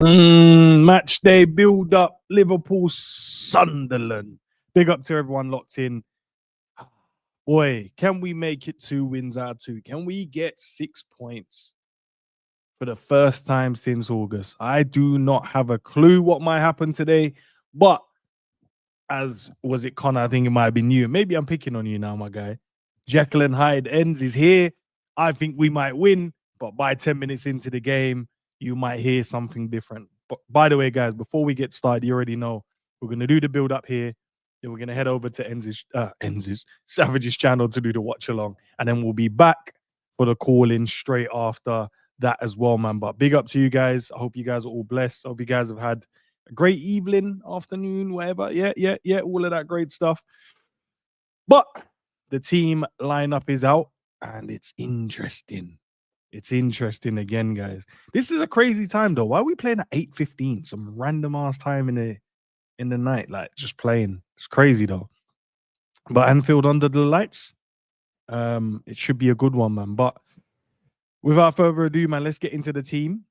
Match day build up. Liverpool, Sunderland. Big up to everyone locked in. Boy, can we make it 2 wins out of 2? Can we get 6 points for the first time since August? I do not have a clue what might happen today, but as was it Connor? I think it might have been you. Maybe I'm picking on you now, my guy. Jekyll and Hyde ends is here. I think we might win, but by 10 minutes into the game, you might hear something different. But by the way, guys, before we get started, you already know we're going to do the build up here. Then we're going to head over to Enz's Savage's channel to do the watch along. And then we'll be back for the call in straight after that as well, man. But big up to you guys. I hope you guys are all blessed. I hope you guys have had a great evening, afternoon, whatever. Yeah. All of that great stuff. But the team lineup is out and it's interesting. It's interesting again, guys. This is a crazy time, though. Why are we playing at 8:15? Some random ass time in the night, like just playing. It's crazy, though. But Anfield under the lights, it should be a good one, man. But without further ado, man, let's get into the team.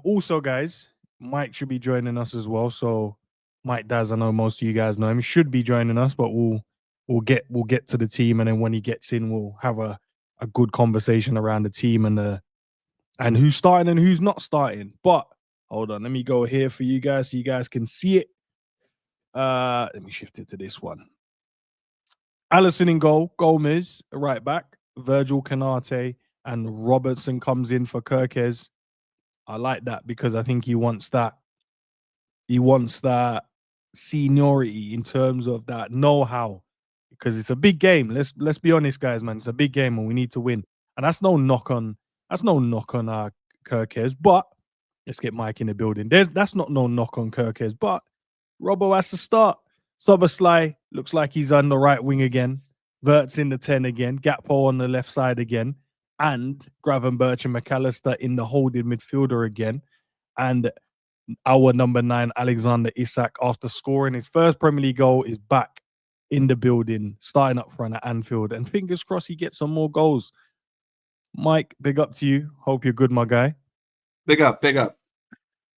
Also, guys, Mike should be joining us as well. So Mike Daz, I know most of you guys know him, should be joining us, but we'll get to the team, and then when he gets in, we'll have a good conversation around the team and who's starting and who's not starting. But hold on, let me go here for you guys so you guys can see it. Let me shift it to this one. Allison in goal, Gomez right back, Virgil Canate, and Robertson comes in for Kirkes. I like that because I think he wants that seniority in terms of that know-how, because it's a big game. Let's be honest, guys, man. It's a big game and we need to win. And that's no knock on Kirkes, but let's get Mike in the building. That's not no knock on Kirkes, but Robbo has to start. Soberslai looks like he's on the right wing again. Vert's in the 10 again. Gakpo on the left side again. And Gravenberch and McAllister in the holding midfielder again. And our number 9, Alexander Isak, after scoring his first Premier League goal, is back in the building, starting up front at Anfield. And fingers crossed he gets some more goals. Mike, big up to you. Hope you're good, my guy. Big up.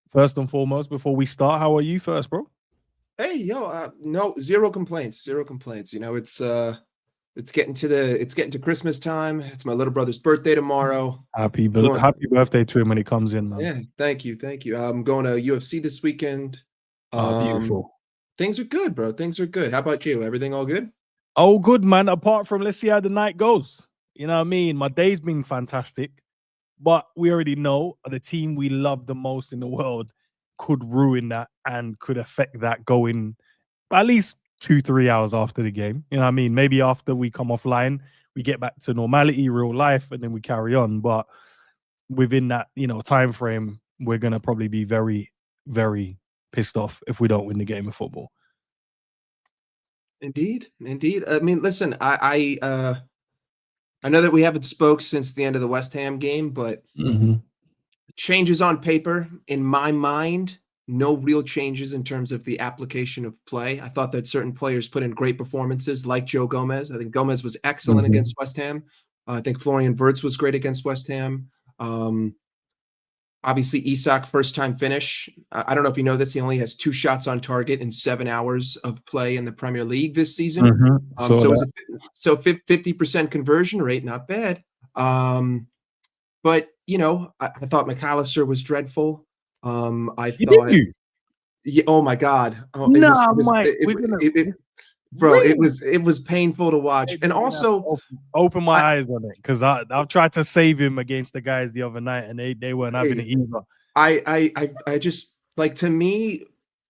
First and foremost, before we start, how are you first, bro? Hey, no, zero complaints. You know, it's getting to Christmas time. It's my little brother's birthday tomorrow. Happy birthday to him when he comes in, man. Yeah, thank you. I'm going to UFC this weekend. Beautiful. Things are good, bro. Things are good. How about you? Everything all good? Oh, good, man. Apart from, let's see how the night goes. You know what I mean? My day's been fantastic, but we already know the team we love the most in the world could ruin that and could affect that going at least 2-3 hours after the game. You know what I mean? Maybe after we come offline, we get back to normality, real life, and then we carry on. But within that, time frame, we're going to probably be very, very pissed off if we don't win the game of football. Indeed. I mean, listen, I know that we haven't spoke since the end of the West Ham game, but changes on paper, in my mind, no real changes in terms of the application of play. I thought that certain players put in great performances, like Joe Gomez. I think Gomez was excellent against West Ham. I think Florian Wirtz was great against West Ham. Obviously, Isak, first-time finish. I don't know if you know this. He only has 2 shots on target in 7 hours of play in the Premier League this season. So it was a 50% conversion rate, not bad. But, I thought McAllister was dreadful. Yeah, oh, my God. It was painful to watch. And also open my eyes on it, because I've tried to save him against the guys the other night and they weren't having it either. I just, like, to me,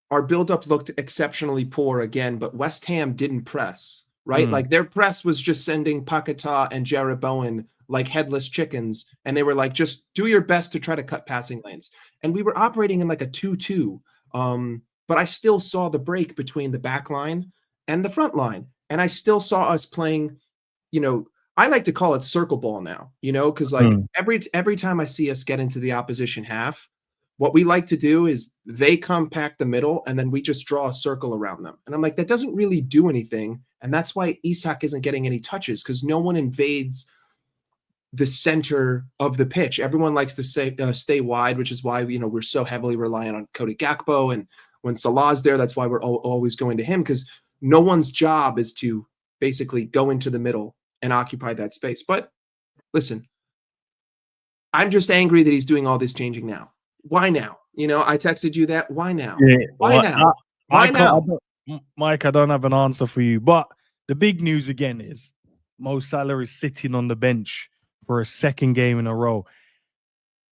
our buildup looked exceptionally poor again, but West Ham didn't press, right? Like, their press was just sending Paquetá and Jarrett Bowen like headless chickens, and they were like, just do your best to try to cut passing lanes. And we were operating in like a 2-2, but I still saw the break between the back line and the front line. And I still saw us playing, I like to call it circle ball now, because like every time I see us get into the opposition half, what we like to do is they compact the middle and then we just draw a circle around them. And I'm like, that doesn't really do anything. And that's why Isak isn't getting any touches, because no one invades the center of the pitch. Everyone likes to say stay wide, which is why we're so heavily reliant on Cody Gakpo, and when Salah's there, that's why we're always going to him, because no one's job is to basically go into the middle and occupy that space. But listen, I'm just angry that he's doing all this changing now. Why now? I texted you that. Why now? Yeah, Why now? Why now? Mike, I don't have an answer for you. But the big news again is Mo Salah is sitting on the bench for a second game in a row.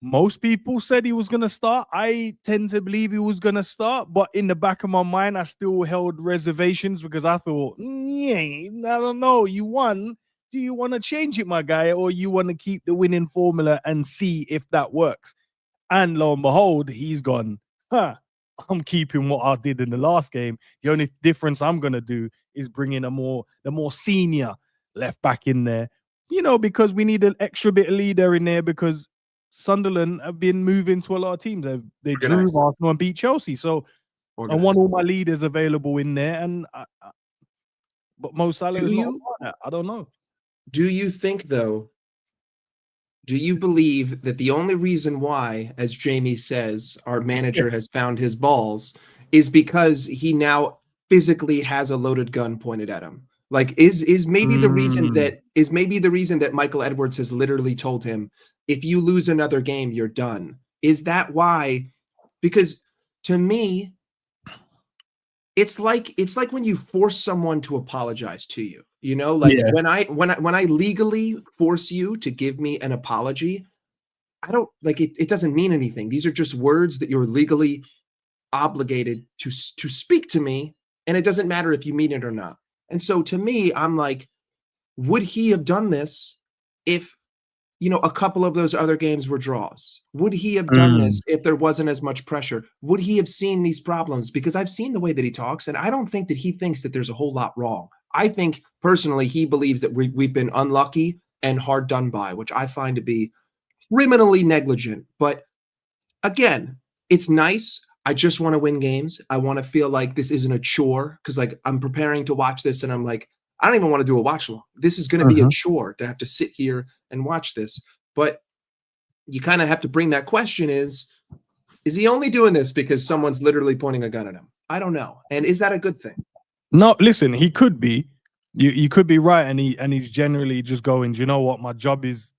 Most people said he was going to start. I tend to believe he was going to start, but in the back of my mind, I still held reservations because I thought, I don't know. You won. Do you want to change it, my guy, or you want to keep the winning formula and see if that works? And lo and behold, he's gone, I'm keeping what I did in the last game. The only difference I'm going to do is bring in the more senior left back in there, because we need an extra bit of leader in there, because Sunderland have been moving to a lot of teams. They drew Arsenal and beat Chelsea. So I want all my leaders available in there. And but Mo Salah is not that. I don't know. Do you think, though, do you believe that the only reason why, as Jamie says, our manager has found his balls is because he now physically has a loaded gun pointed at him? Like, is maybe the reason that Michael Edwards has literally told him, if you lose another game, you're done? Is that why? Because to me, it's like when you force someone to apologize to you. When I legally force you to give me an apology, I don't like it. It doesn't mean anything. These are just words that you're legally obligated to speak to me, and it doesn't matter if you mean it or not. And so to me, I'm like, would he have done this if a couple of those other games were draws? Would he have done this if there wasn't as much pressure? Would he have seen these problems? Because I've seen the way that he talks, and I don't think that he thinks that there's a whole lot wrong. I think personally he believes that we've been unlucky and hard done by, which I find to be criminally negligent. But again, it's nice. I just want to win games. I want to feel like this isn't a chore, because like I'm preparing to watch this and I'm like, I don't even want to do a watch along. This is going to be a chore to have to sit here and watch this. But you kind of have to bring that question, is he only doing this because someone's literally pointing a gun at him? I don't know. And is that a good thing? No, listen, he could be. You could be right, and he's generally just going, do you know what? My job is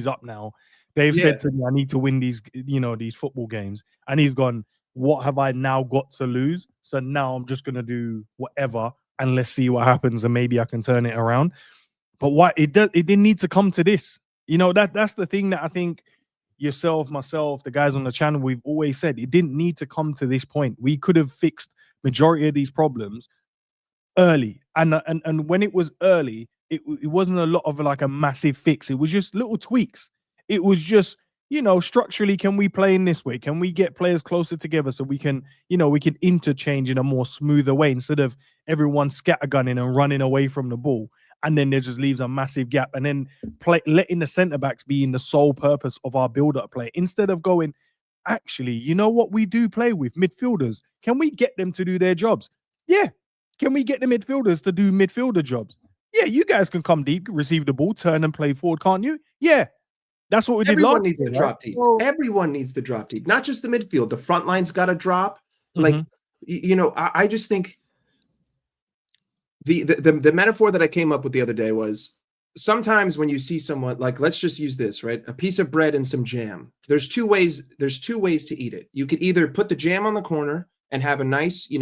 up now. They've said to me, I need to win these football games. And he's gone, what have I now got to lose? So now I'm just gonna do whatever, and let's see what happens, and maybe I can turn it around. But what it didn't need to come to this. That's the thing that I think yourself, myself, the guys on the channel, we've always said it didn't need to come to this point. We could have fixed majority of these problems early, and when it was early, it wasn't a lot of like a massive fix. It was just little tweaks. It was just, structurally, can we play in this way? Can we get players closer together so we can interchange in a more smoother way, instead of everyone scattergunning and running away from the ball, and then there just leaves a massive gap, and then letting the centre backs be in the sole purpose of our build-up play, instead of going, actually, what we do play with midfielders? Can we get them to do their jobs? Yeah. Can we get the midfielders to do midfielder jobs? Yeah, you guys can come deep, receive the ball, turn and play forward, can't you? Yeah. That's what we did. Everyone needs to drop deep. Everyone needs to drop deep. Not just the midfield. The front line's got to drop. Like, I just think the metaphor that I came up with the other day was, sometimes when you see someone, like, let's just use this, right? A piece of bread and some jam. There's two ways to eat it. You could either put the jam on the corner and have a nice,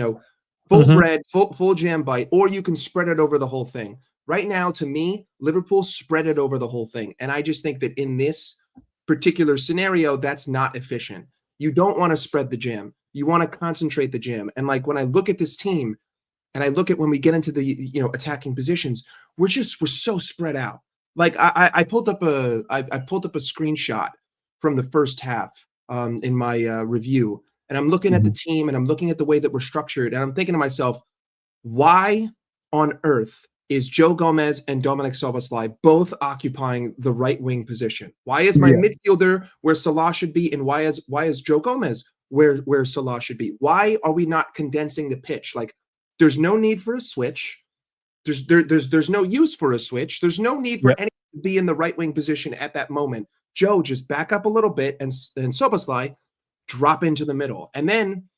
full bread, full jam bite, or you can spread it over the whole thing. Right now, to me, Liverpool spread it over the whole thing. And I just think that in this particular scenario, that's not efficient. You don't want to spread the jam. You want to concentrate the jam. And like, when I look at this team and I look at when we get into the attacking positions, we're so spread out. Like I pulled up a screenshot from the first half in my review. And I'm looking at the team, and I'm looking at the way that we're structured, and I'm thinking to myself, why on earth is Joe Gomez and Dominic Szoboszlai both occupying the right wing position? Why is my midfielder where Salah should be, and why is Joe Gomez where Salah should be? Why are we not condensing the pitch? Like, there's no need for a switch. There's no use for a switch. There's no need for any be in the right wing position at that moment. Joe, just back up a little bit, and Szoboszlai drop into the middle, and then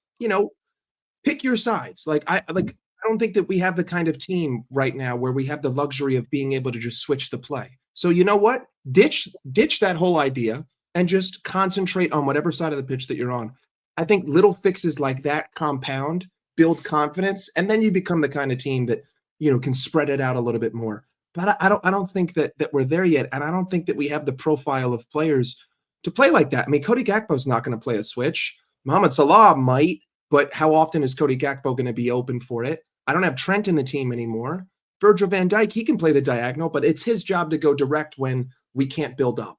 pick your sides. I don't think that we have the kind of team right now where we have the luxury of being able to just switch the play. So you know what? Ditch that whole idea and just concentrate on whatever side of the pitch that you're on. I think little fixes like that compound, build confidence, and then you become the kind of team that can spread it out a little bit more. But I don't think that we're there yet, and I don't think that we have the profile of players to play like that. I mean, Cody Gakpo's not going to play a switch. Mohamed Salah might, but how often is Cody Gakpo going to be open for it? I don't have Trent in the team anymore. Virgil van Dijk, he can play the diagonal, but it's his job to go direct when we can't build up.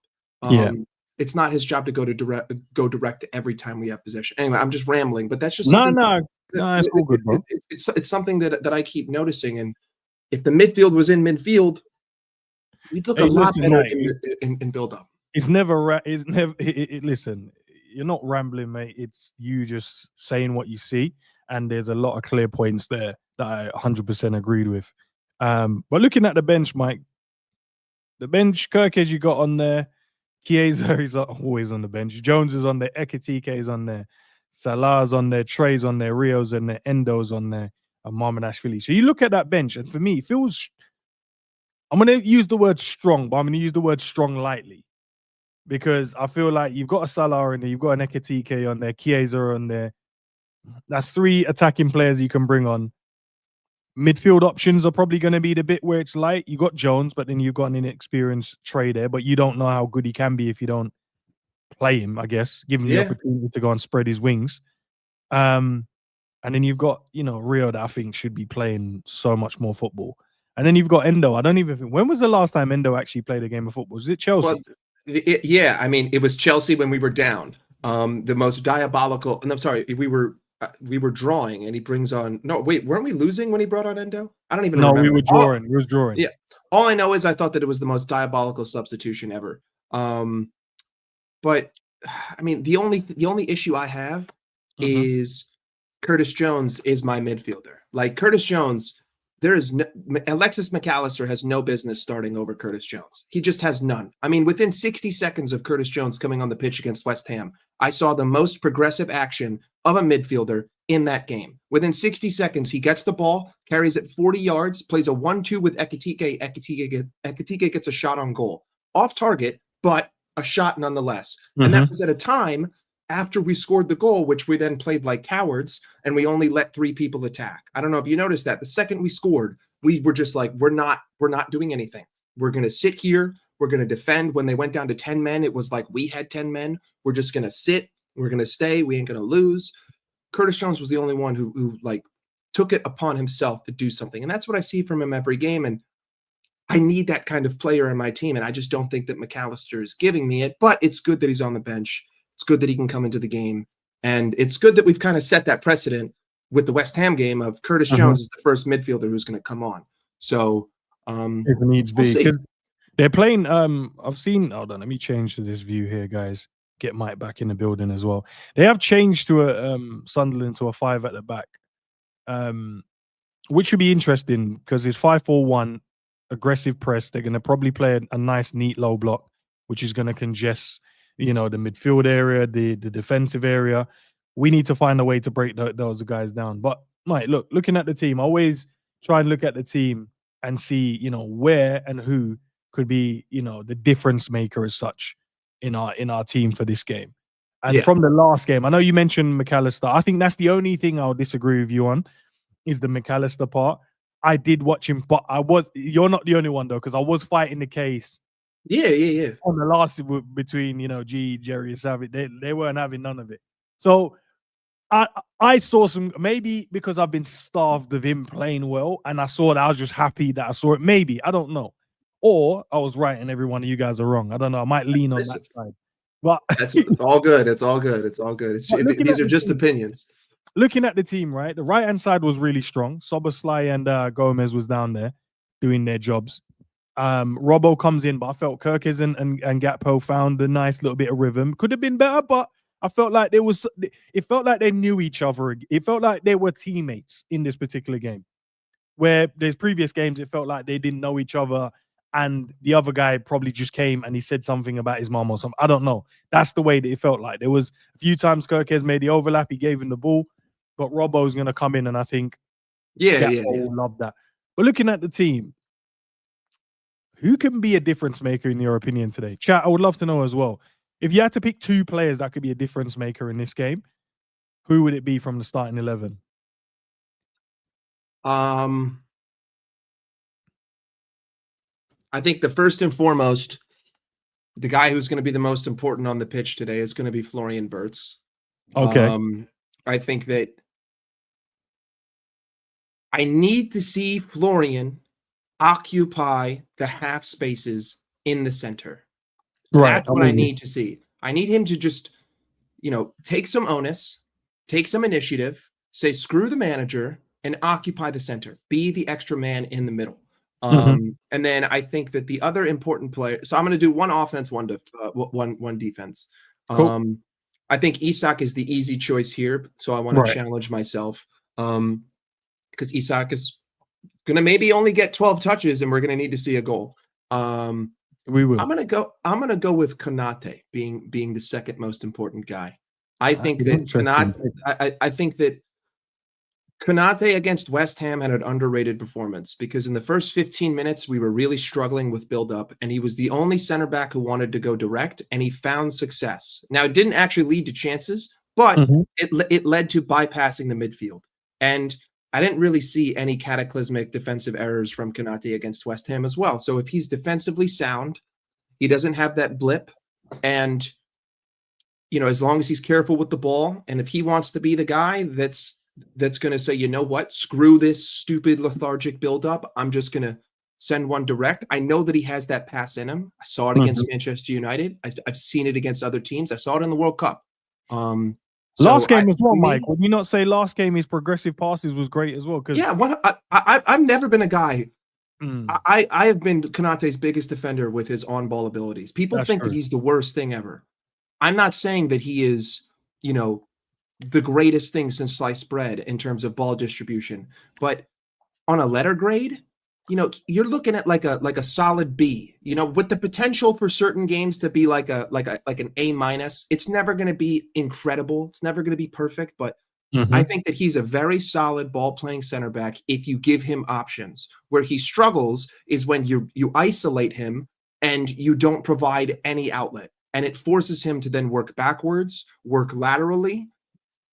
It's not his job to go direct every time we have possession. Anyway, I'm just rambling, but that's just something. No, it's all good, bro. It's something that I keep noticing. And if the midfield was in midfield, we'd look a lot better in build up. It's never. Listen, you're not rambling, mate. It's you just saying what you see, and there's a lot of clear points there that I 100% agreed with. But looking at the bench, Mike, the bench, Kirkez you got on there, Chiesa is always on the bench. Jones is on there, Ekitike is on there, Salah's on there, Trey's on there, Rio's on there, Endo's on there, and Marmonashvili. So you look at that bench, and for me, it feels. I'm going to use the word strong, but I'm going to use the word strong lightly. Because I feel like you've got a Salah in there, you've got an Ekitike on there, Chiesa on there. That's 3 attacking players you can bring on. Midfield options are probably going to be the bit where it's light. You got Jones, but then you've got an inexperienced Trey there, but you don't know how good he can be if you don't play him, I guess. Give him the opportunity to go and spread his wings. And then you've got, Rio that I think should be playing so much more football. And then you've got Endo. I don't even think, when was the last time Endo actually played a game of football? Was it Chelsea? Well, I mean, it was Chelsea when we were down. The most diabolical, and I'm sorry, we were drawing, and he brings on. No, wait, weren't we losing when he brought on Endo? I don't even know. No, we were drawing. We was drawing. Yeah. All I know is I thought that it was the most diabolical substitution ever. But I mean, the only issue I have is Curtis Jones is my midfielder. Like Curtis Jones. Alexis McAllister has no business starting over Curtis Jones. He just has none. I mean, within 60 seconds of Curtis Jones coming on the pitch against West Ham, I saw the most progressive action of a midfielder in that game. Within 60 seconds, he gets the ball, carries it 40 yards, plays a 1-2 with Ekitike. Ekitike gets a shot on goal. Off target, but a shot nonetheless. And that was at a time after we scored the goal, which we then played like cowards, and we only let 3 people attack. I don't know if you noticed that. The second we scored, we were just like, we're not doing anything. We're going to sit here. We're going to defend. When they went down to 10 men, it was like we had 10 men. We're just going to sit. We're going to stay. We ain't going to lose. Curtis Jones was the only one who like took it upon himself to do something. And that's what I see from him every game. And I need that kind of player in my team. And I just don't think that McAllister is giving me it, but it's good that he's on the bench. It's good that he can come into the game. And it's good that we've kind of set that precedent with the West Ham game of Curtis Jones is the first midfielder who's going to come on. So if it needs be. They're playing, I've seen, hold on, let me change to this view here, guys. Get Mike back in the building as well. They have changed to a Sunderland to a 5 at the back, which should be interesting because it's 5-4-1, aggressive press. They're going to probably play a nice, neat low block, which is going to congest the midfield area, the defensive area. We need to find a way to break those guys down. But Mike, looking at the team, I always try and look at the team and see, where and who could be, the difference maker as such in our team for this game. And from the last game, I know you mentioned McAllister. I think that's the only thing I'll disagree with you on is the McAllister part. I did watch him, but you're not the only one though, because I was fighting the case. Yeah. On the last between, G, Jerry, and Savage, they weren't having none of it. So I saw some, maybe because I've been starved of him playing well, and I saw that I was just happy that I saw it. Maybe, I don't know. Or I was right and every one of you guys are wrong. I don't know. I might lean on that side. But that's all good. It's all good. It's all good. These are just opinions. Looking at the team, right? The right-hand side was really strong. Szoboszlai and Gomez was down there doing their jobs. Robbo comes in, but I felt Kirkez and Gakpo found a nice little bit of rhythm. Could have been better, but I felt like it felt like they knew each other. It felt like they were teammates in this particular game. Where there's previous games, it felt like they didn't know each other and the other guy probably just came and he said something about his mom or something. I don't know. That's the way that it felt like. There was a few times Kirkes made the overlap. He gave him the ball, but Robbo's going to come in, and I think Gakpo will love that. But looking at the team, who can be a difference maker in your opinion today? Chat, I would love to know as well. If you had to pick 2 players that could be a difference maker in this game, who would it be from the starting 11? I think the first and foremost, the guy who's going to be the most important on the pitch today is going to be Florian Wirtz. Okay. I think that I need to see Florian occupy the half spaces in the center. Right. That's what I need to see. I need him to just, take some onus, take some initiative, say, screw the manager, and occupy the center. Be the extra man in the middle. And then I think that the other important player. So I'm going to do one offense, one defense. Cool. I think Isak is the easy choice here. So I want to challenge myself because Isak is going to maybe only get 12 touches, and we're going to need to see a goal. We will. I'm gonna go with Konate being the second most important guy. I think that Konate against West Ham had an underrated performance because in the first 15 minutes we were really struggling with build-up, and he was the only center back who wanted to go direct, and he found success. Now, it didn't actually lead to chances, but it led to bypassing the midfield. And I didn't really see any cataclysmic defensive errors from Konate against West Ham as well. So if he's defensively sound, he doesn't have that blip, and as long as he's careful with the ball, and if he wants to be the guy that's going to say, you know what, screw this stupid lethargic buildup, I'm just going to send one direct. I know that he has that pass in him. I saw it against Manchester United. I've seen it against other teams. I saw it in the World Cup. Last game as well, Mike. Would you not say last game his progressive passes was great as well? I've never been a guy. I have been Konate's biggest defender with his on-ball abilities. People think that he's the worst thing ever. I'm not saying that he is, the greatest thing since sliced bread in terms of ball distribution, but on a letter grade, you're looking at like a solid B, with the potential for certain games to be like an A-. It's never going to be incredible. It's never going to be perfect, but I think that he's a very solid ball playing center back if you give him options. Where he struggles is when you isolate him and you don't provide any outlet, and it forces him to then work backwards, work laterally,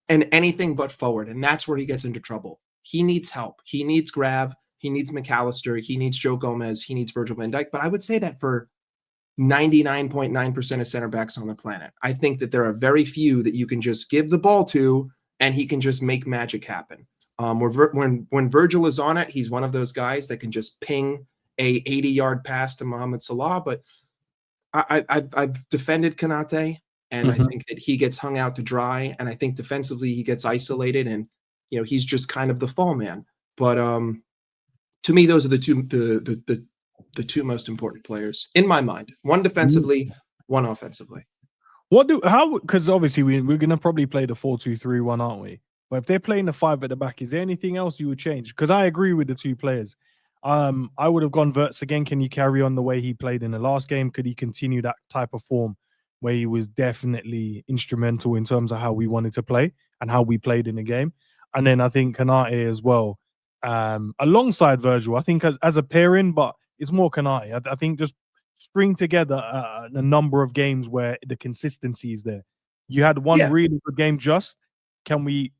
and anything but forward. And that's where he gets into trouble. He needs help. He needs Grav. He needs McAllister. He needs Joe Gomez. He needs Virgil van Dijk. But I would say that for 99.9% of center backs on the planet, I think that there are very few that you can just give the ball to and he can just make magic happen. When Virgil is on it, he's one of those guys that can just ping a 80-yard pass to Mohamed Salah. But I've defended Konate, and I think that he gets hung out to dry. And I think defensively he gets isolated, and he's just kind of the fall man. But to me, those are the two most important players in my mind. One defensively, one offensively. Because obviously we're gonna probably play the 4-2-3-1, aren't we? But if they're playing the 5 at the back, is there anything else you would change? Because I agree with the 2 players. I would have gone Wirtz again. Can you carry on the way he played in the last game? Could he continue that type of form where he was definitely instrumental in terms of how we wanted to play and how we played in the game? And then I think Konate as well, alongside Virgil, I think as a pairing, but it's more Konate. I think just string together a number of games where the consistency is there. You had one really good game. Just can we,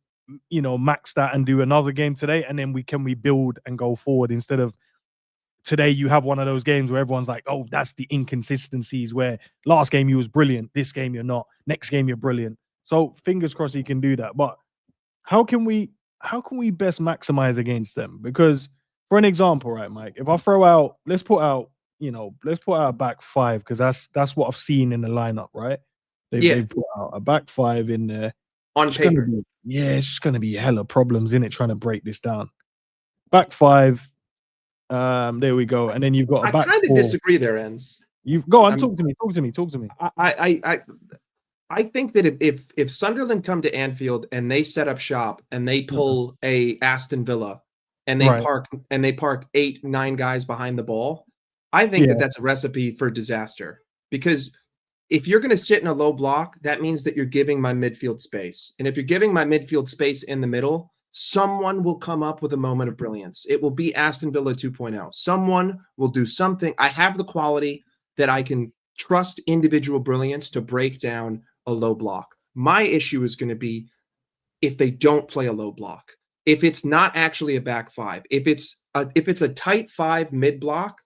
max that and do another game today, and then can we build and go forward instead of today you have one of those games where everyone's like, oh, that's the inconsistencies where last game you was brilliant, this game you're not, next game you're brilliant. So fingers crossed he can do that. But how can we best maximize against them? Because for an example, right, Mike, if I throw out, let's put out a back 5, because that's what I've seen in the lineup, right? They've put out a back 5 in there. On paper. It's just going to be hella problems in it trying to break this down. Back 5. There we go. And then you've got a back 4. I kind of disagree there, Enz. You've go on, talk to me. I think that if Sunderland come to Anfield and they set up shop and they pull a Aston Villa and they park 8-9 guys behind the ball, I think that that's a recipe for disaster, because if you're going to sit in a low block, that means that you're giving my midfield space. And if you're giving my midfield space in the middle, someone will come up with a moment of brilliance. It will be Aston Villa 2.0. Someone will do something. I have the quality that I can trust individual brilliance to break down a low block. My issue is going to be if they don't play a low block, if it's not actually a back five, if it's a tight five mid block,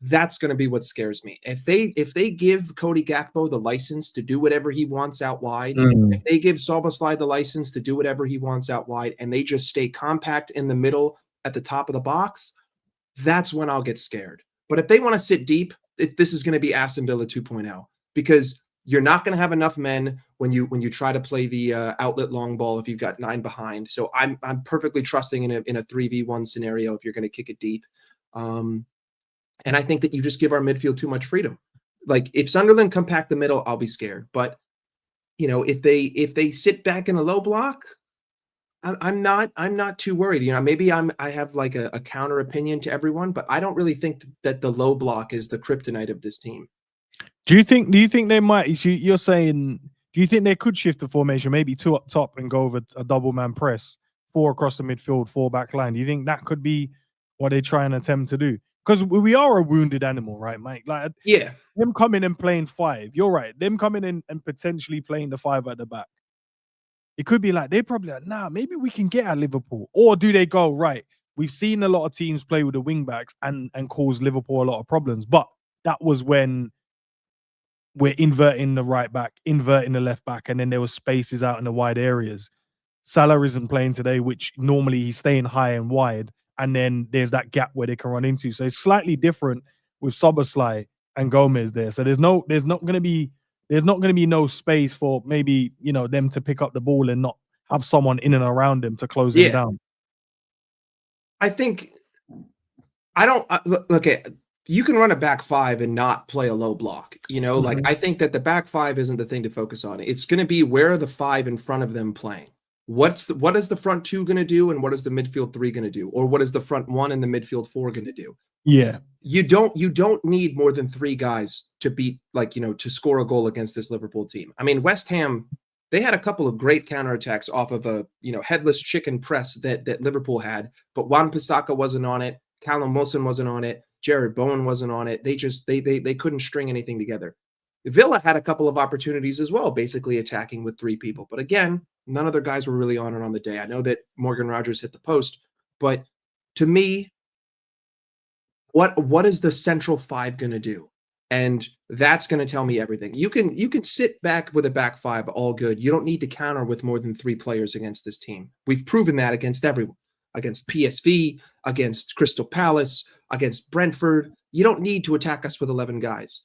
that's going to be what scares me. If they give Cody Gakpo the license to do whatever he wants out wide, if they give Szoboszlai the license to do whatever he wants out wide, and they just stay compact in the middle at the top of the box, that's when I'll get scared. But if they want to sit deep, this is going to be Aston Villa 2.0, because you're not going to have enough men when you try to play the outlet long ball if you've got 9 behind. So I'm perfectly trusting in a 3v1 scenario if you're going to kick it deep. And I think that you just give our midfield too much freedom. Like, if Sunderland compact the middle, I'll be scared. But if they sit back in a low block, I'm not too worried. Maybe I have like a counter opinion to everyone, but I don't really think that the low block is the kryptonite of this team. Do you think they might? You're saying, do you think they could shift the formation, maybe 2 up top and go over a double man press, 4 across the midfield, 4 back line? Do you think that could be what they try and attempt to do? Because we are a wounded animal, right, Mike? Like, yeah, them coming and playing 5. You're right. Them coming in and potentially playing the 5 at the back. It could be like, they're probably like, nah, maybe we can get at Liverpool. Or do they go, right, we've seen a lot of teams play with the wing backs and cause Liverpool a lot of problems. But that was when we're inverting the right back, inverting the left back, and then there was spaces out in the wide areas. Salah isn't playing today, which normally he's staying high and wide. And then there's that gap where they can run into. So it's slightly different with Szoboszlai and Gomez there. So there's not going to be no space for maybe them to pick up the ball and not have someone in and around them to close them down. I think look at, you can run a back 5 and not play a low block. Like, I think that the back 5 isn't the thing to focus on. It's going to be, where are the 5 in front of them playing? What is the front 2 going to do, and what is the midfield 3 going to do, or what is the front 1 and the midfield 4 going to do? Yeah, you don't need more than 3 guys to beat, to score a goal against this Liverpool team. I mean, West Ham, they had a couple of great counterattacks off of a headless chicken press that Liverpool had, but Wan-Bissaka wasn't on it, Callum Wilson wasn't on it, Jared Bowen wasn't on it. They couldn't string anything together. Villa had a couple of opportunities as well, basically attacking with 3 people, but again, none of their guys were really on it on the day. I know that Morgan Rogers hit the post, but to me, what is the central 5 going to do? And that's going to tell me everything. You can sit back with a back 5, all good. You don't need to counter with more than 3 players against this team. We've proven that against everyone, against PSV, against Crystal Palace, against Brentford. You don't need to attack us with 11 guys.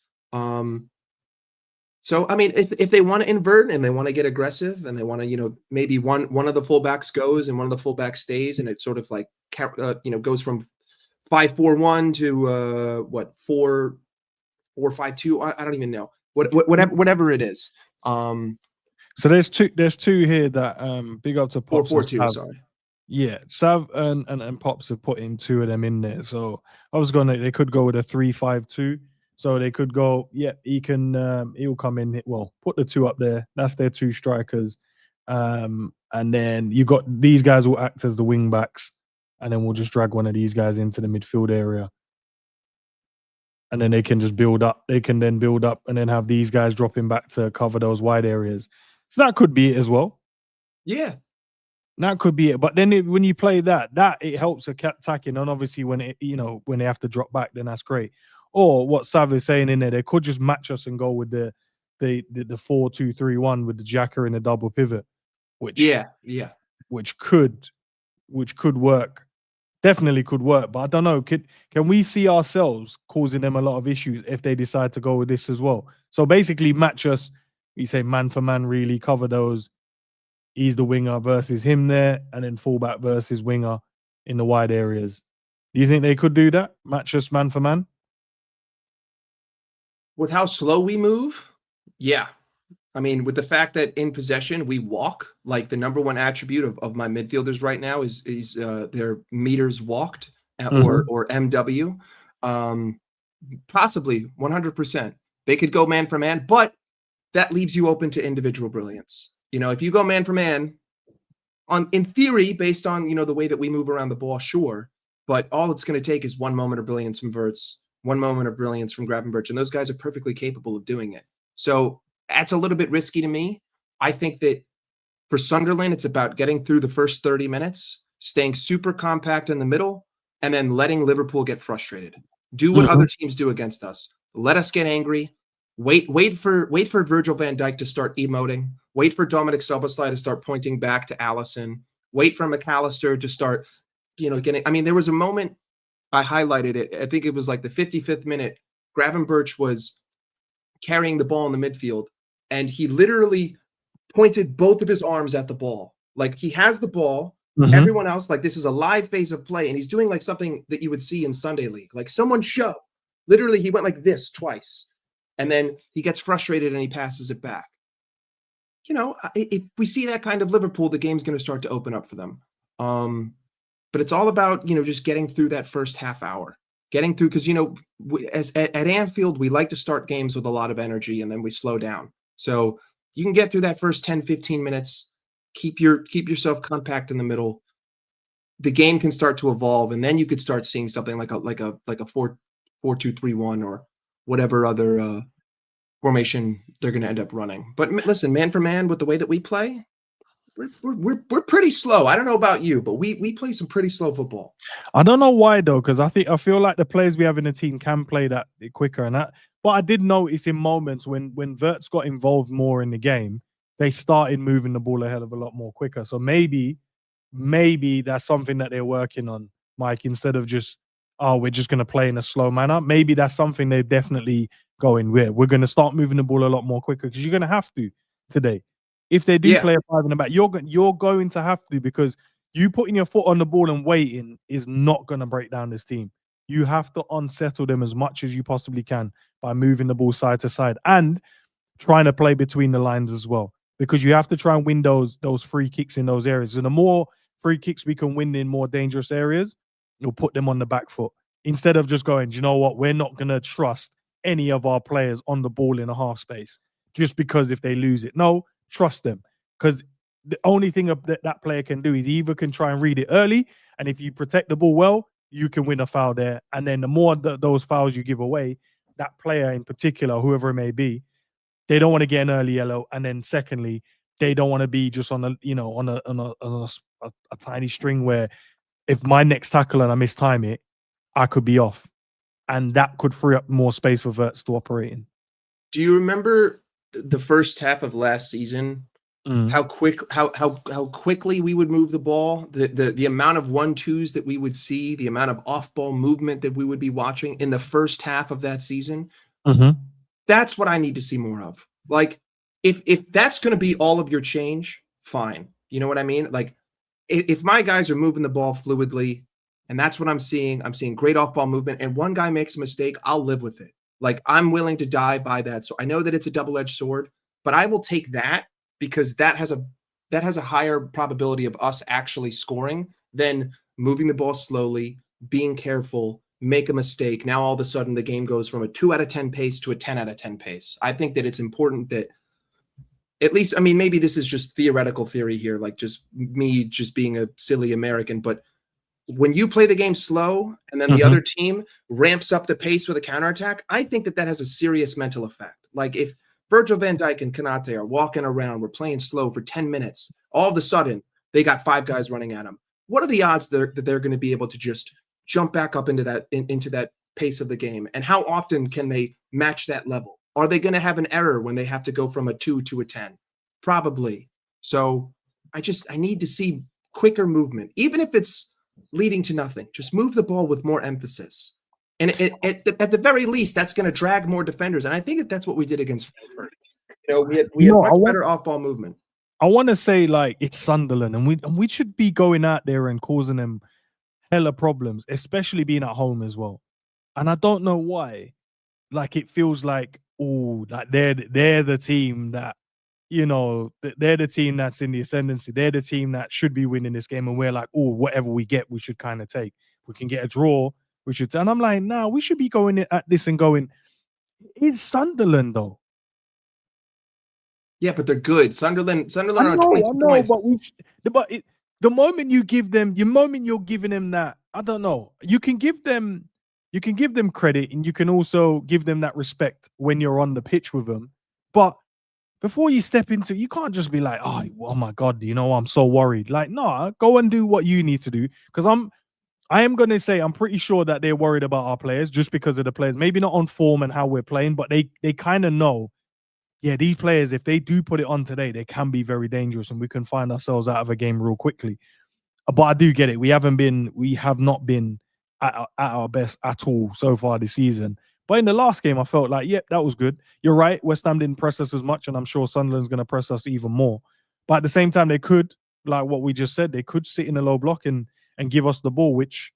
So, I mean, if they want to invert and they want to get aggressive and they want to, maybe one of the fullbacks goes and one of the fullbacks stays, and it sort of like, goes from 5-4-1 to 4-5-2. I don't even know. Whatever it is. So there's two here that big up to Pops. 4-4-2, sorry. Yeah, Sav and Pops have put in 2 of them in there. So I was they could go with a 3-5-2. So they could go, he'll come in. Well, put the 2 up there. That's their 2 strikers. And then you got these guys will act as the wing backs. And then we'll just drag one of these guys into the midfield area. And then they can just build up. They can then build up and then have these guys dropping back to cover those wide areas. So that could be it as well. Yeah. That could be it. But then when you play that it helps attacking. And obviously when they have to drop back, then that's great. Or what Sav is saying in there, they could just match us and go with the 4-2-3-1 with the Xhaka in the double pivot, which could work. Definitely could work, but I don't know. Can we see ourselves causing them a lot of issues if they decide to go with this as well? So basically, match us. We say man for man, really cover those. He's the winger versus him there, and then fullback versus winger in the wide areas. Do you think they could do that? Match us man for man? With how slow we move? Yeah. I mean, with the fact that in possession we walk, like the number 1 attribute of my midfielders right now is their meters walked or MW. Possibly 100%. They could go man for man, but that leaves you open to individual brilliance. If you go man for man, in theory, based on the way that we move around the ball, sure, but all it's going to take is one moment of brilliance from Verts, one moment of brilliance from Gravenberch, and those guys are perfectly capable of doing it. So that's a little bit risky to me. I think that for Sunderland, it's about getting through the first 30 minutes, staying super compact in the middle, and then letting Liverpool get frustrated. Do what other teams do against us. Let us get angry. Wait for Virgil van Dijk to start emoting. Wait for Dominic Szoboszlai to start pointing back to Allison. Wait for McAllister to start, getting. I mean, there was a moment I highlighted it. I think it was like the 55th minute. Gravenberch was carrying the ball in the midfield, and he literally pointed both of his arms at the ball. Like, he has the ball. Everyone else, like, this is a live phase of play, and he's doing like something that you would see in Sunday League. Like, someone show. Literally, he went like this twice. And then he gets frustrated and he passes it back. If we see that kind of Liverpool, the game's going to start to open up for them. But it's all about, just getting through that first half hour. Getting through, because, at Anfield, we like to start games with a lot of energy and then we slow down. So you can get through that first 10, 15 minutes, keep yourself compact in the middle. The game can start to evolve, and then you could start seeing something like a 4-2-3-1 or whatever other formation they're going to end up running. But listen, man for man, with the way that we play, we're pretty slow. I don't know about you, but we play some pretty slow football. I don't know why though, because I feel like the players we have in the team can play that quicker and that. But I did notice in moments when Verts got involved more in the game, they started moving the ball a hell of a lot more quicker. So maybe that's something that they're working on, Mike, instead of just, we're just going to play in a slow manner. Maybe that's something they're definitely going with. We're going to start moving the ball a lot more quicker, because you're going to have to today. If they do play a 5 in the back, you're going to have to, because you putting your foot on the ball and waiting is not going to break down this team. You have to unsettle them as much as you possibly can by moving the ball side to side and trying to play between the lines as well, because you have to try and win those free kicks in those areas. And the more free kicks we can win in more dangerous areas, you'll put them on the back foot, instead of just going, do you know what, we're not going to trust any of our players on the ball in a half space just because if they lose it. No, trust them, because the only thing that player can do is either can try and read it early, and if you protect the ball well, you can win a foul there. And then the more those fouls you give away, that player in particular, whoever it may be, they don't want to get an early yellow. And then secondly, they don't want to be just on a tiny string where if my next tackle and I mistime it, I could be off. And that could free up more space for Verts to operate in. Do you remember the first half of last season? How quickly we would move the ball, the amount of 1-2s that we would see, the amount of off-ball movement that we would be watching in the first half of that season. That's what I need to see more of. Like, if that's going to be all of your change, fine. You know what I mean? Like, if my guys are moving the ball fluidly, and that's what I'm seeing great off-ball movement, and one guy makes a mistake, I'll live with it. Like, I'm willing to die by that. So I know that it's a double-edged sword, but I will take that, because that has a higher probability of us actually scoring than moving the ball slowly, being careful, make a mistake. Now all of a sudden the game goes from a 2 out of 10 pace to a 10 out of 10 pace. I think that it's important that, at least, I mean, maybe this is just theoretical theory here, like just me just being a silly American, but when you play the game slow and then the other team ramps up the pace with a counterattack, I think that has a serious mental effect. Like, if Virgil van Dijk and Konate are walking around, we're playing slow for 10 minutes, all of a sudden they got 5 guys running at them. What are the odds that they're going to be able to just jump back up into that pace of the game? And how often can they match that level? Are they going to have an error when they have to go from a 2 to a 10? Probably. So I need to see quicker movement, even if it's leading to nothing. Just move the ball with more emphasis. And at the very least, that's going to drag more defenders. And I think that's what we did against Frankfurt. We had much better off-ball movement. I want to say, like, it's Sunderland, and we should be going out there and causing them hella problems, especially being at home as well. And I don't know why. Like, it feels like, like they're the team that, they're the team that's in the ascendancy. They're the team that should be winning this game, and we're like, whatever we get, we should kind of take. We can get a draw, And I'm like, nah, we should be going at this and going, it's Sunderland though. Yeah, but they're good. Sunderland I are 22 know, points. but the moment you give them, the moment you're giving them that, I don't know, you can give them credit, and you can also give them that respect when you're on the pitch with them. But before you step into, you can't just be like, oh my God, I'm so worried. Like, no, go and do what you need to do. Because I am going to say, I'm pretty sure that they're worried about our players just because of the players. Maybe not on form and how we're playing, but they kind of know, yeah, these players, if they do put it on today, they can be very dangerous and we can find ourselves out of a game real quickly. But I do get it. We have not been at our best at all so far this season. But in the last game, I felt like, yep, that was good. You're right. West Ham didn't press us as much, and I'm sure Sunderland's going to press us even more. But at the same time, they could, like what we just said, they could sit in a low block and give us the ball, which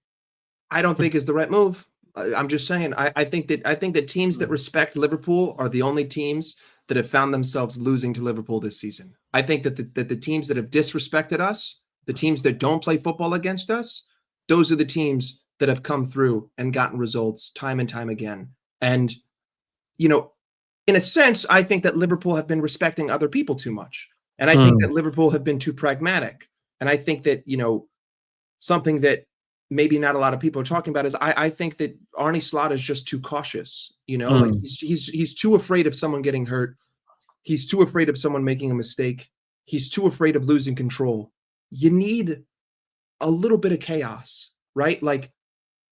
I don't think is the right move. I'm just saying. I think that teams that respect Liverpool are the only teams that have found themselves losing to Liverpool this season. I think that the teams that have disrespected us, the teams that don't play football against us, those are the teams that have come through and gotten results time and time again. And, in a sense, I think that Liverpool have been respecting other people too much. And I think that Liverpool have been too pragmatic. And I think that, something that maybe not a lot of people are talking about is I think that Arne Slot is just too cautious. Like he's too afraid of someone getting hurt. He's too afraid of someone making a mistake. He's too afraid of losing control. You need a little bit of chaos, right? Like,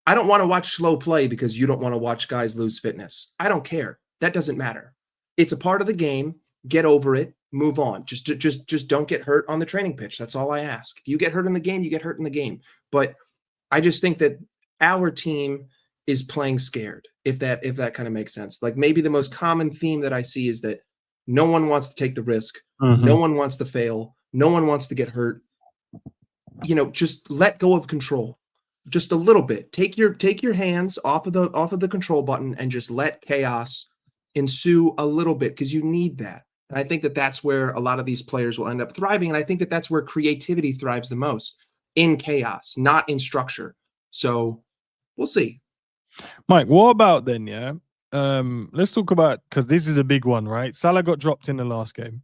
I don't want to watch slow play because you don't want to watch guys lose fitness. I don't care. That doesn't matter. It's a part of the game. Get over it. Move on. Just don't get hurt on the training pitch. That's all I ask. If you get hurt in the game, you get hurt in the game. But I just think that our team is playing scared, if that kind of makes sense. Like, maybe the most common theme that I see is that no one wants to take the risk. No one wants to fail. No one wants to get hurt. Just let go of control. Just a little bit. Take your hands off of the control button and just let chaos ensue a little bit, because you need that. And I think that that's where a lot of these players will end up thriving. And I think that that's where creativity thrives the most, in chaos, not in structure. So we'll see. Mike, what about then? Yeah. Let's talk about, because this is a big one, right? Salah got dropped in the last game.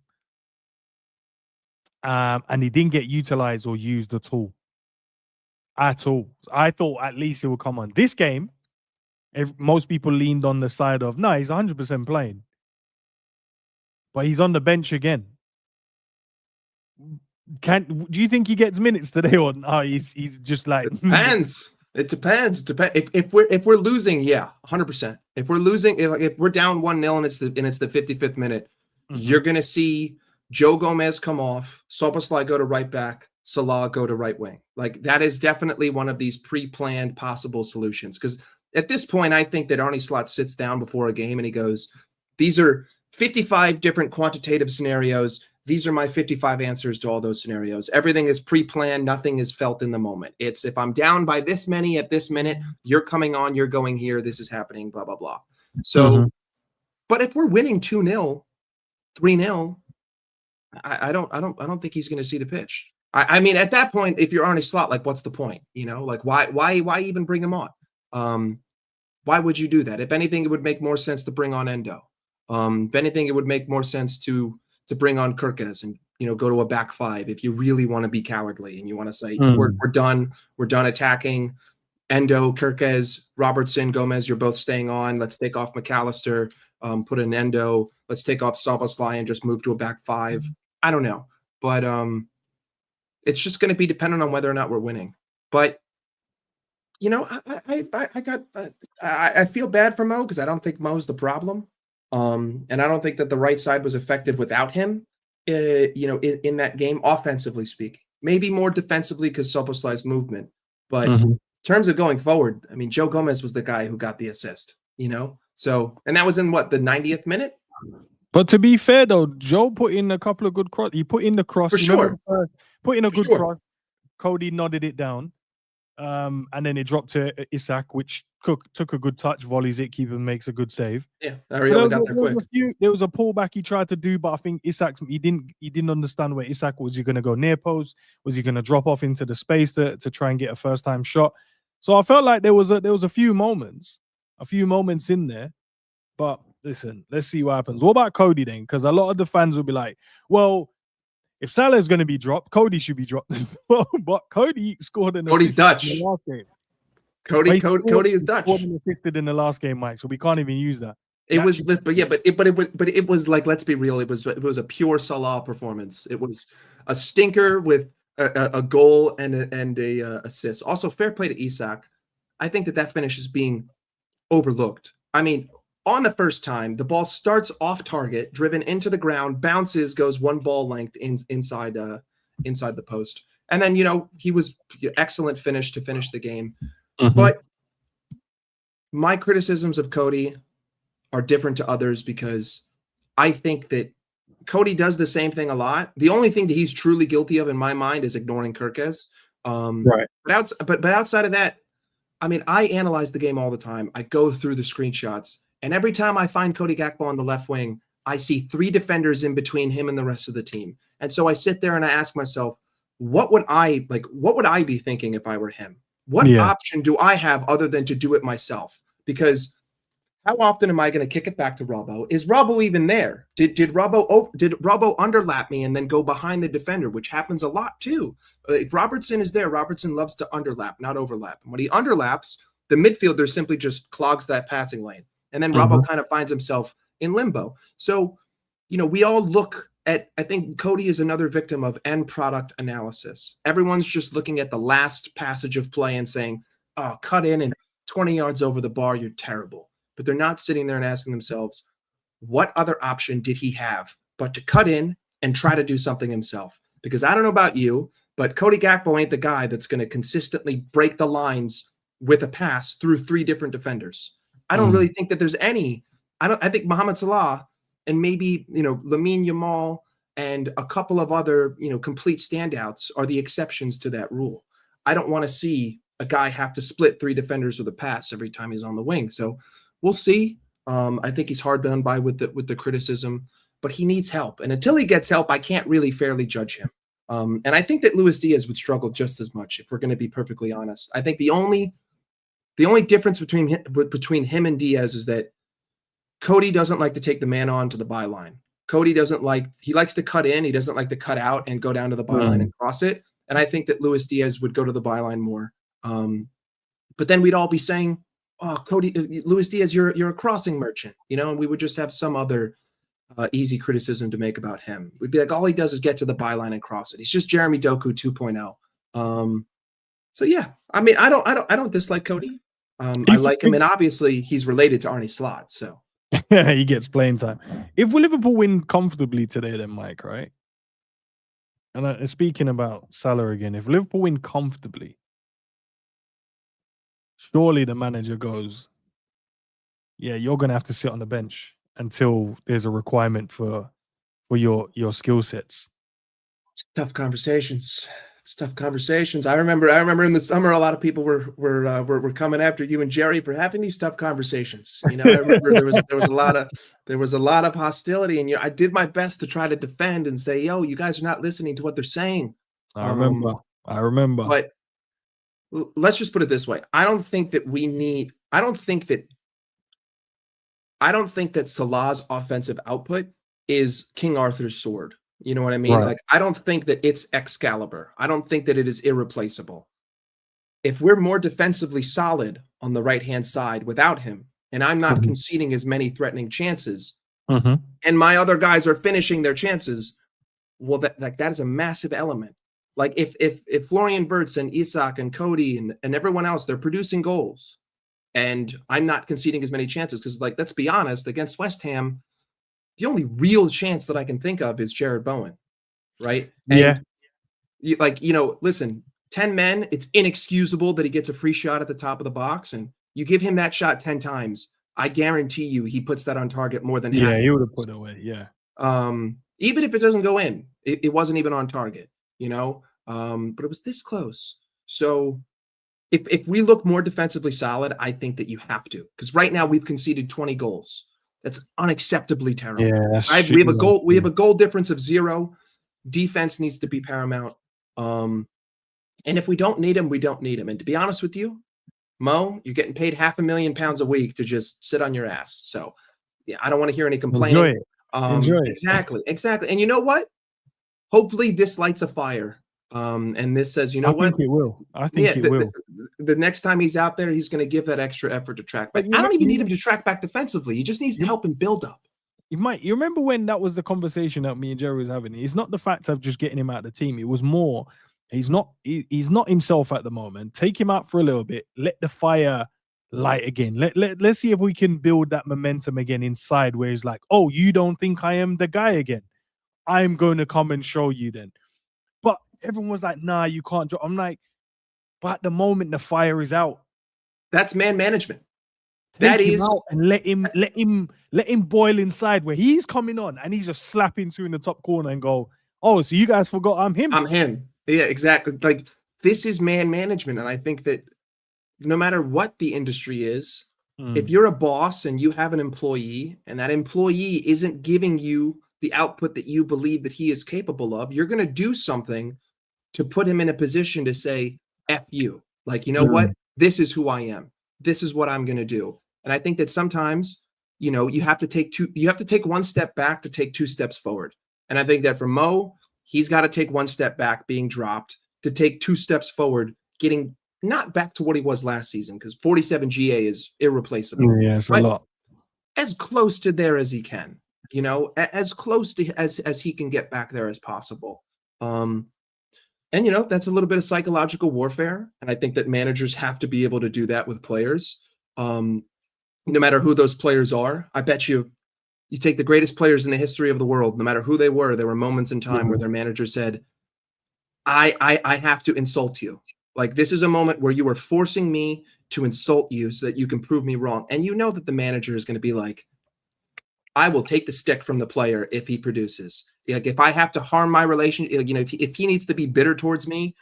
And he didn't get utilized or used at all. I thought at least he would come on. This game, most people leaned on the side of, no, he's 100% playing. But he's on the bench again. Do you think he gets minutes today, or no? He's just like, it depends. It depends. If we're losing, yeah, 100%. If we're losing, if we're down 1-0 and it's the 55th minute, you're gonna see Joe Gomez come off, Szoboszlai go to right back, Salah go to right wing. Like, that is definitely one of these pre-planned possible solutions. Because at this point, I think that Arne Slot sits down before a game and he goes, these are 55 different quantitative scenarios. These are my 55 answers to all those scenarios. Everything is pre-planned. Nothing is felt in the moment. It's, if I'm down by this many at this minute, you're coming on, you're going here, this is happening, blah, blah, blah. So, but if we're winning 2-0, 3-0, I don't think he's going to see the pitch. I mean, at that point, if you're Arne Slot, like, what's the point? Like, why even bring him on? Why would you do that? If anything, it would make more sense to bring on Endo. If anything, it would make more sense to bring on Kirkes and go to a back five if you really want to be cowardly and you want to say we're done attacking. Endo, Kirkes, Robertson, Gomez, you're both staying on. Let's take off McAllister, put an Endo. Let's take off Szoboszlai and just move to a back five. I don't know, but it's just going to be dependent on whether or not we're winning. But I feel bad for Mo because I don't think Mo's the problem. And I don't think that the right side was effective without him, in that game, offensively speaking. Maybe more defensively because Szoboszlai's movement. But in terms of going forward, I mean, Joe Gomez was the guy who got the assist, So, and that was in what, the 90th minute? But to be fair, though, Joe put in a couple of good cross. He put in the cross. For sure. Put in a good cross. Cody nodded it down. And then it dropped to Isak, which took a good touch, volleys it, keeper makes a good save. Yeah, Ariella got there quick. There was a pullback he tried to do, but I think Isak, he didn't understand where Isak was. He going to go near post? Was he going to drop off into the space to try and get a first time shot? So I felt like there was a few moments in there. But listen, let's see what happens. What about Cody then? Because a lot of the fans will be like, well, if Salah's going to be dropped, Cody should be dropped as well. But Cody scored an Cody's assist Dutch. in the last game. Cody is Dutch. Scored and assisted in the last game, Mike. So we can't even use that. It was like, let's be real. It was a pure Salah performance. It was a stinker with a goal and a assist. Also, fair play to Isak. I think that finish is being overlooked. I mean, on the first time, the ball starts off target, driven into the ground, bounces, goes one ball length inside the post, and then he was excellent finish to finish the game. Mm-hmm. But my criticisms of Cody are different to others because I think that Cody does the same thing a lot. The only thing that he's truly guilty of in my mind is ignoring Kirkes. Right. But outside of that, I mean, I analyze the game all the time. I go through the screenshots, and every time I find Cody Gakpo on the left wing, I see 3 defenders in between him and the rest of the team. And so I sit there and I ask myself, what would I be thinking if I were him? What option do I have other than to do it myself? Because how often am I going to kick it back to Robbo? Is Robbo even there? Did Robbo underlap me and then go behind the defender, which happens a lot too? If Robertson is there, Robertson loves to underlap, not overlap. And when he underlaps, the midfielder simply just clogs that passing lane. And then Robbo kind of finds himself in limbo. So, we all look at, I think Cody is another victim of end product analysis. Everyone's just looking at the last passage of play and saying, oh, cut in and 20 yards over the bar, you're terrible. But they're not sitting there and asking themselves, what other option did he have but to cut in and try to do something himself? Because I don't know about you, but Cody Gakpo ain't the guy that's going to consistently break the lines with a pass through 3 different defenders. I don't really think that there's any. I think Mohamed Salah and maybe, Lamine Yamal and a couple of other, complete standouts are the exceptions to that rule. I don't want to see a guy have to split 3 defenders with a pass every time he's on the wing. So we'll see. I think he's hard done by with the criticism, but he needs help. And until he gets help, I can't really fairly judge him. And I think that Luis Diaz would struggle just as much, if we're going to be perfectly honest. I think the only difference between him and Diaz is that Cody doesn't like to take the man on to the byline. Cody he likes to cut in. He doesn't like to cut out and go down to the byline and cross it. And I think that Luis Diaz would go to the byline more. But then we'd all be saying, oh, Luis Diaz, you're a crossing merchant, and we would just have some other easy criticism to make about him. We'd be like, all he does is get to the byline and cross it. He's just Jeremy Doku 2.0. So yeah, I mean, I don't dislike Cody. I like him, and obviously he's related to Arne Slot, so he gets playing time. If Liverpool win comfortably today, then Mike, right? And speaking about Salah again, if Liverpool win comfortably, surely the manager goes, yeah, you're going to have to sit on the bench until there's a requirement for your skill sets. It's tough conversations. I remember in the summer, a lot of people were coming after you and Jerry for having these tough conversations. I remember there was a lot of hostility, and I did my best to try to defend and say, yo, you guys are not listening to what they're saying. I remember. But let's just put it this way. I don't think that Salah's offensive output is King Arthur's sword. You know what I mean? Right. Like, I don't think that it's Excalibur. I don't think that it is irreplaceable. If we're more defensively solid on the right-hand side without him, and I'm not conceding as many threatening chances, and my other guys are finishing their chances, well, that is a massive element. Like, if Florian Wirtz and Isak and Cody and everyone else, they're producing goals, and I'm not conceding as many chances, because, like, let's be honest, against West Ham, the only real chance that I can think of is Jared Bowen, right? And listen, 10 men, it's inexcusable that he gets a free shot at the top of the box, and you give him that shot 10 times, I guarantee you he puts that on target more than half. Yeah, he would have put it away, yeah. Even if it doesn't go in, it wasn't even on target, but it was this close. So if we look more defensively solid, I think that you have to, because right now we've conceded 20 goals. That's unacceptably terrible. Yeah, we have a goal. We have a goal difference of 0. Defense needs to be paramount. And if we don't need him, we don't need him. And to be honest with you, Mo, you're getting paid £500,000 a week to just sit on your ass. So yeah, I don't want to hear any complaining. Enjoy it. Exactly. And you know what? Hopefully this lights a fire. And this says, you know what? I think it will. I think it will. The next time he's out there, he's going to give that extra effort to track back. I don't even need him to track back defensively. He just needs to help him build up. You remember when that was the conversation that me and Jerry was having? It's not the fact of just getting him out of the team. It was more, he's not himself at the moment. Take him out for a little bit. Let the fire light again. Let's see if we can build that momentum again inside where he's like, oh, you don't think I am the guy again? I'm going to come and show you then. But everyone was like, nah, you can't drop. I'm like, but at the moment the fire is out. That's man management. Take him out and let him boil inside where he's coming on and he's just slapping two in the top corner and go, oh, so you guys forgot I'm him. I'm him. Yeah, exactly. Like, this is man management. And I think that no matter what the industry is, if you're a boss and you have an employee and that employee isn't giving you the output that you believe that he is capable of, you're going to do something to put him in a position to say, F you. Like, you know what? This is who I am. This is what I'm going to do. And I think that sometimes, you know, you have to take one step back to take two steps forward. And I think that for Mo, he's got to take one step back being dropped to take two steps forward, getting not back to what he was last season, because 47 GA is irreplaceable. Yeah, it's a lot. As close to there as he can, you know, as close to as he can get back there as possible. And, you know, that's a little bit of psychological warfare. And I think that managers have to be able to do that with players. No matter who those players are, I bet you take the greatest players in the history of the world, no matter who they were, there were moments in time where their manager said, I have to insult you. Like, this is a moment where you are forcing me to insult you so that you can prove me wrong. And you know that the manager is going to be like, I will take the stick from the player if he produces. Like, if I have to harm my relation, you know, if he needs to be bitter towards me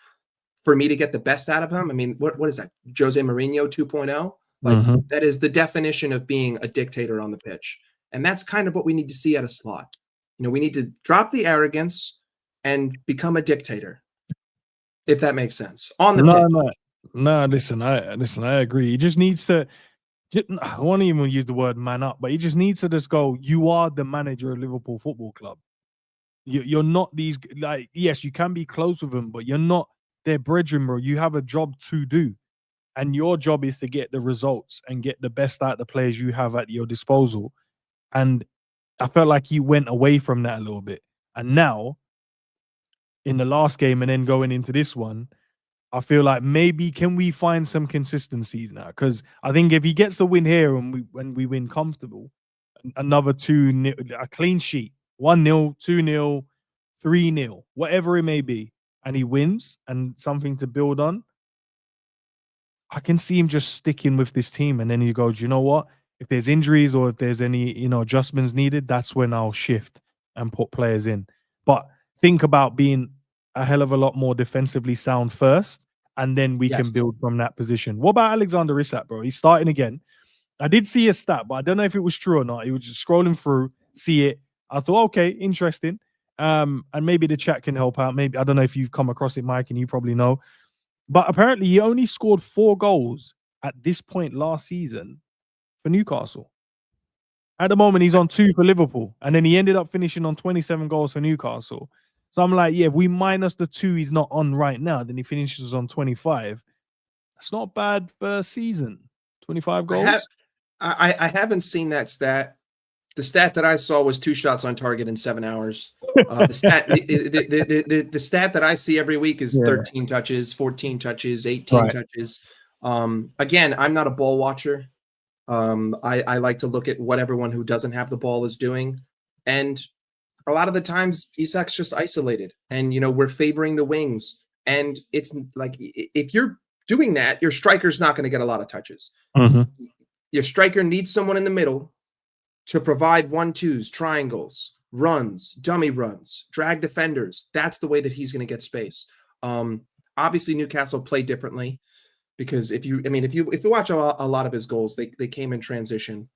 for me to get the best out of him. I mean, what is that? Jose Mourinho 2.0? Like, that is the definition of being a dictator on the pitch. And that's kind of what we need to see at a Slot. You know, we need to drop the arrogance and become a dictator, if that makes sense. On the pitch. No, listen, I agree. He just needs to, I won't even use the word man up, but he just needs to just go, you are the manager of Liverpool Football Club. You're not these, like, yes, you can be close with them, but you're not their brethren, bro. You have a job to do. And your job is to get the results and get the best out of the players you have at your disposal. And I felt like he went away from that a little bit. And now, in the last game and then going into this one, I feel like maybe can we find some consistencies now? Because I think if he gets the win here and we win comfortable, another 2-0, a clean sheet, 1-0, 2-0, 3-0, whatever it may be, and he wins and something to build on, I can see him just sticking with this team. And then he goes, you know what? If there's injuries or if there's any, you know, adjustments needed, that's when I'll shift and put players in. But think about being a hell of a lot more defensively sound first, and then we can build from that position. What about Alexander Isak, bro? He's starting again. I did see a stat, but I don't know if it was true or not. He was just scrolling through, see it. I thought, okay, interesting. And maybe the chat can help out. Maybe, I don't know if you've come across it, Mike, and you probably know. But apparently he only scored 4 goals at this point last season for Newcastle. At the moment, he's on 2 for Liverpool. And then he ended up finishing on 27 goals for Newcastle. So I'm like, yeah, if we minus the 2 he's not on right now, then he finishes on 25. That's not bad for a season. 25 goals. I haven't seen that stat. The stat that I saw was 2 shots on target in 7 hours. The stat that I see every week is 13 touches, 14 touches, 18 touches. Again, I'm not a ball watcher. I like to look at what everyone who doesn't have the ball is doing. And a lot of the times Isak's just isolated and, you know, we're favoring the wings. And it's like, if you're doing that, your striker's not going to get a lot of touches. Your striker needs someone in the middle to provide 1-2s, triangles, runs, dummy runs, drag defenders. That's the way that he's going to get space. Obviously Newcastle play differently because if you watch a lot of his goals, they came in transition.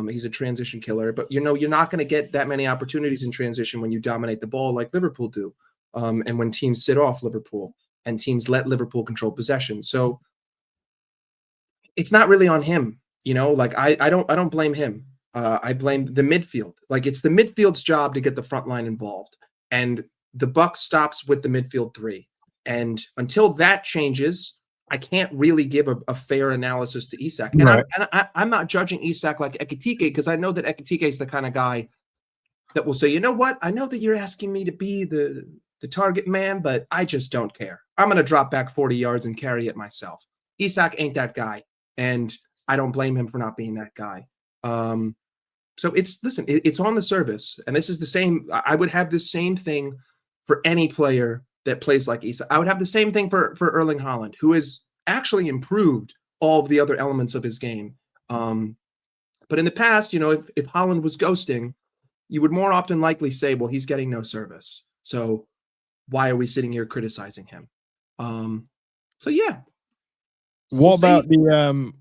He's a transition killer, but you know, you're not going to get that many opportunities in transition when you dominate the ball like Liverpool do. And when teams sit off Liverpool and teams let Liverpool control possession. So it's not really on him. Like I don't blame him. I blame the midfield. Like it's the midfield's job to get the front line involved, and the buck stops with the midfield three. And until that changes, I can't really give a fair analysis to Isak. And Right. I'm not judging Isak like Ekitike, because I know that Ekitike is the kind of guy that will say, you know what? I know that you're asking me to be the target man, but I just don't care. I'm going to drop back 40 yards and carry it myself. Isak ain't that guy, and I don't blame him for not being that guy. So it's on the service, and this is the same. I would have the same thing for any player that plays like Isak. I would have the same thing for Erling Haaland, who has actually improved all of the other elements of his game. But in the past, if Haaland was ghosting, you would more often likely say, well, he's getting no service, so why are we sitting here criticizing him? So yeah. What about the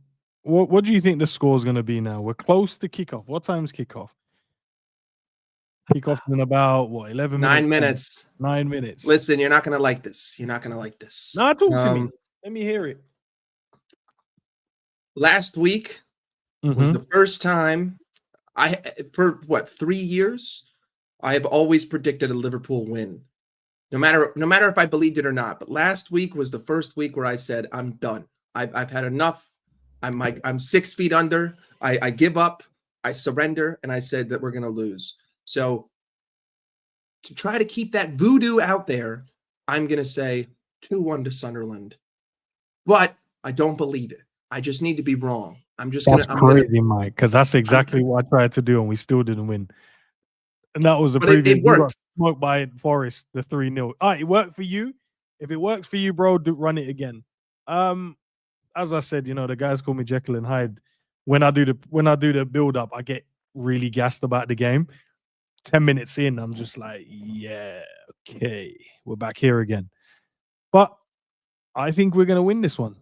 what do you think the score is going to be now? We're close to kickoff. What time's kickoff? Kickoff in about 11 minutes? 9 minutes. 9 minutes. Listen, you're not going to like this. You're not going to like this. No, talk to me. Let me hear it. Last week was the first time for 3 years, I have always predicted a Liverpool win. No matter if I believed it or not. But last week was the first week where I said, I'm done. I've had enough. I'm 6 feet under. I give up. I surrender. And I said that we're going to lose. So to try to keep that voodoo out there, I'm going to say 2-1 to Sunderland. But I don't believe it. I just need to be wrong. That's crazy, Mike, because that's exactly what I tried to do, and we still didn't win. And that was the previous. It worked. Smoked by Forest, the 3-0. All right, it worked for you. If it works for you, bro, run it again. As I said, the guys call me Jekyll and Hyde. When I do the build up, I get really gassed about the game. 10 minutes in, I'm just like, yeah, okay, we're back here again. But I think we're gonna win this one.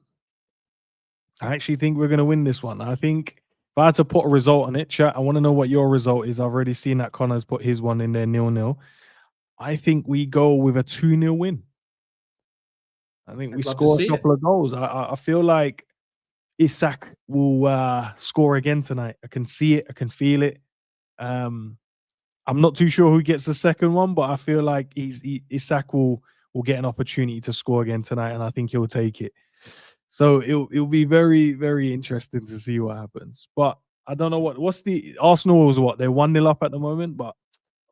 I actually think we're gonna win this one. I think if I had to put a result on it, chat, I want to know what your result is. I've already seen that Connor's put his one in there, 0-0. I think we go with a 2-0 win. I think we score a couple of goals. I feel like Isak will score again tonight. I can see it. I can feel it. I'm not too sure who gets the second one, but I feel like Isak will get an opportunity to score again tonight, and I think he'll take it. So it'll be very, very interesting to see what happens. But I don't know what's the Arsenal was they're 1-0 up at the moment, but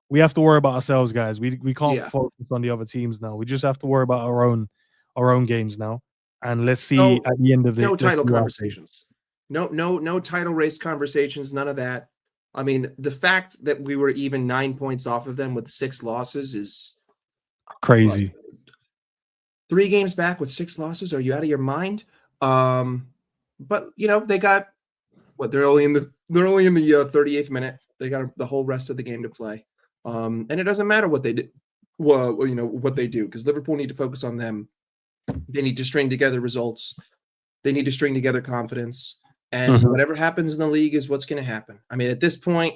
we have to worry about ourselves, guys. We can't focus on the other teams now. We just have to worry about our own games now. And let's see at the end of it. No title conversations. No title race conversations, none of that. I mean, the fact that we were even 9 points off of them with 6 losses is crazy. 3 games back with 6 losses. Are you out of your mind? But they got they're only in the 38th minute. They got the whole rest of the game to play. And it doesn't matter what they do. Well, what they do, because Liverpool need to focus on them. They need to string together results. They need to string together confidence. And whatever happens in the league is what's going to happen. I mean, at this point,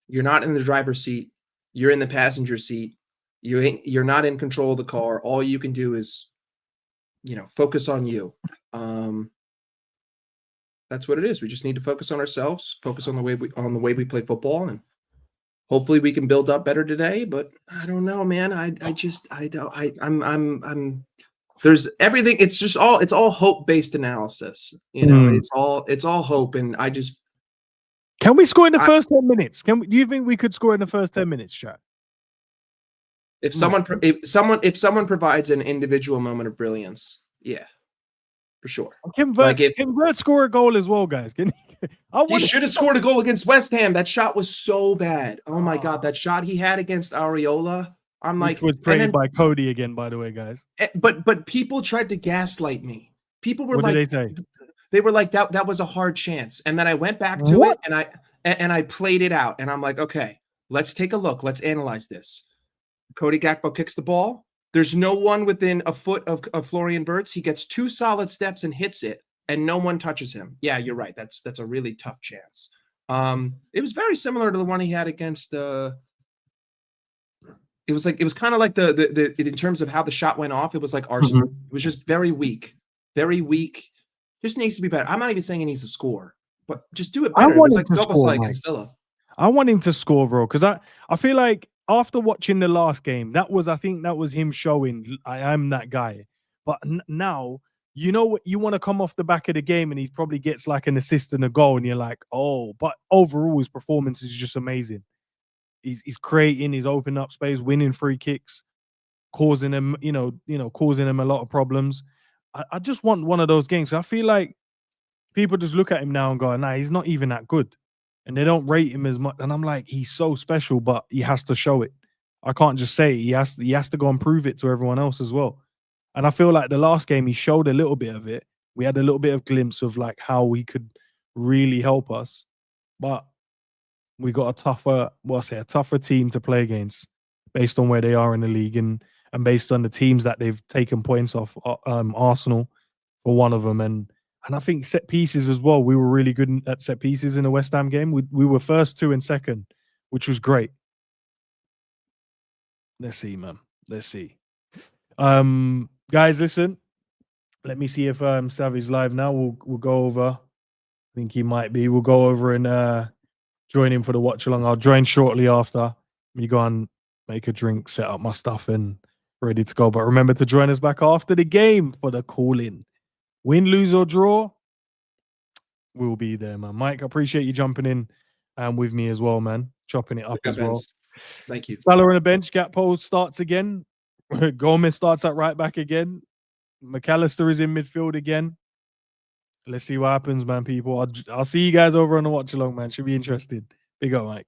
you're not in the driver's seat. You're in the passenger seat. You're not in control of the car. All you can do is, focus on you. That's what it is. We just need to focus on ourselves, focus on the way we play football, and hopefully we can build up better today. But I don't know, man. There's everything. It's all hope-based analysis. It's all hope. And can we score in the first 10 minutes? Do you think we could score in the first 10 minutes, chat? If someone provides an individual moment of brilliance, yeah, for sure. Convert, score a goal as well, guys. He should have scored a goal against West Ham. That shot was so bad. Oh my God, that shot he had against Areola. I'm like, it was created by Cody again, by the way, guys. But people tried to gaslight me. People were what like, did they say? They were like, that was a hard chance. And then I went back to it and I played it out. And I'm like, okay, let's take a look. Let's analyze this. Cody Gakpo kicks the ball. There's no one within a foot of Florian Wirtz. He gets 2 solid steps and hits it, and no one touches him. Yeah, you're right. That's a really tough chance. It was very similar to the one he had against it was kind of like the in terms of how the shot went off. It was like Arsenal. It was just very weak, very weak. Just needs to be better. I'm not even saying he needs to score, but just do it I better. It want was him like to Zoboslai score, against Villa. I want him to score, bro, because I feel like after watching the last game, I think that was him showing I am that guy. But now, you know what, you want to come off the back of the game and he probably gets like an assist and a goal, and you're like, oh, but overall his performance is just amazing. He's creating, he's opening up space, winning free kicks, causing them, causing them a lot of problems. I just want one of those games. I feel like people just look at him now and go, nah, he's not even that good. And they don't rate him as much. And I'm like, he's so special, but he has to show it. I can't just say it. He has to go and prove it to everyone else as well. And I feel like the last game he showed a little bit of it. We had a little bit of glimpse of like how he could really help us. But we got a tougher team to play against based on where they are in the league and based on the teams that they've taken points off. Arsenal for one of them, and I think set pieces as well. We were really good at set pieces in the West Ham game. We were first, 2 and second, which was great. Let's see, man. Let's see. Guys, listen. Let me see if Savvy's live now. We'll go over. I think he might be. We'll go over and join him for the watch along. I'll join shortly after. Me go and make a drink, set up my stuff, and ready to go. But remember to join us back after the game for the call-in. Win, lose, or draw, we'll be there, man. Mike, I appreciate you jumping in with me as well, man. Chopping it up as well. Thank you. Salah on the bench. Gakpo starts again. Gomez starts at right back again. McAllister is in midfield again. Let's see what happens, man, people. I'll see you guys over on the watch along, man. Should be interesting. Big up, Mike.